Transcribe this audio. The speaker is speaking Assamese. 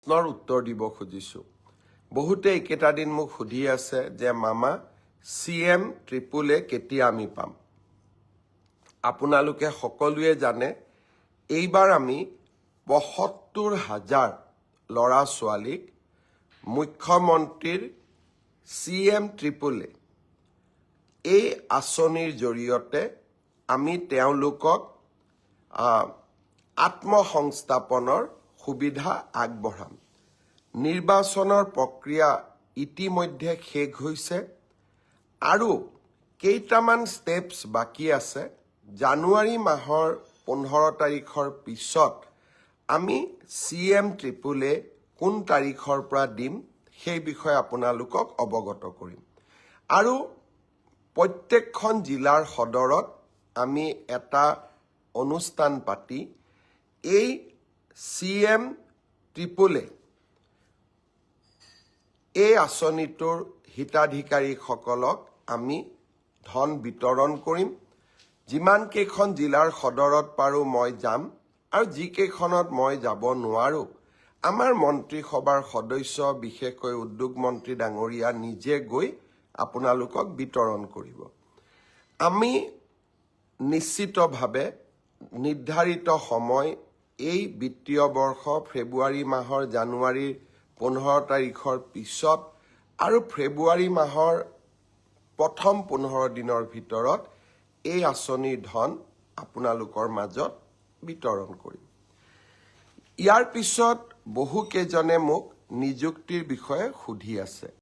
প্ৰশ্নৰ উত্তৰ দিব খুজিছোঁ। বহুতে এইকেইটা দিন মোক সুধি আছে যে মামা CM AAA কেতিয়া আমি পাম। আপোনালোকে সকলোৱে জানে এইবাৰ আমি ৭৫,০০০ ল'ৰা ছোৱালীক মুখ্যমন্ত্ৰীৰ CM AAA এই আঁচনিৰ জৰিয়তে আমি তেওঁলোকক আত্মসংস্থাপনৰ সুবিধা আগবঢ়াম। নিৰ্বাচনৰ প্ৰক্ৰিয়া ইতিমধ্যে শেষ হৈছে আৰু কেইটামান ষ্টেপছ বাকী আছে। জানুৱাৰী মাহৰ 15 তাৰিখৰ পিছত আমি CM AAA কোন তাৰিখৰ পৰা দিম সেই বিষয়ে আপোনালোকক অৱগত কৰিম। আৰু প্ৰত্যেকখন জিলাৰ সদৰত আমি এটা অনুষ্ঠান পাতি এই CM AAA এই আঁচনিটোৰ হিতাধিকাৰীসকলক আমি ধন বিতৰণ কৰিম। যিমান কেইখন জিলাৰ সদৰত পাৰোঁ মই যাম, আৰু যিকেইখনত মই যাব নোৱাৰোঁ আমাৰ মন্ত্ৰীসভাৰ সদস্য বিশেষকৈ উদ্যোগ মন্ত্ৰী ডাঙৰীয়া নিজে গৈ আপোনালোকক বিতৰণ কৰিব। আমি নিশ্চিতভাৱে নিৰ্ধাৰিত সময় এই বিত্তীয় বৰ্ষ ফেব্ৰুৱাৰী মাহৰ জানুৱাৰীৰ 15 তাৰিখৰ পিছত আৰু ফেব্ৰুৱাৰী মাহৰ প্ৰথম 15 দিনৰ ভিতৰত এই আঁচনিৰ ধন আপোনালোকৰ মাজত বিতৰণ কৰিম। ইয়াৰ পিছত বহুকেইজনে মোক নিযুক্তিৰ বিষয়ে সুধি আছে।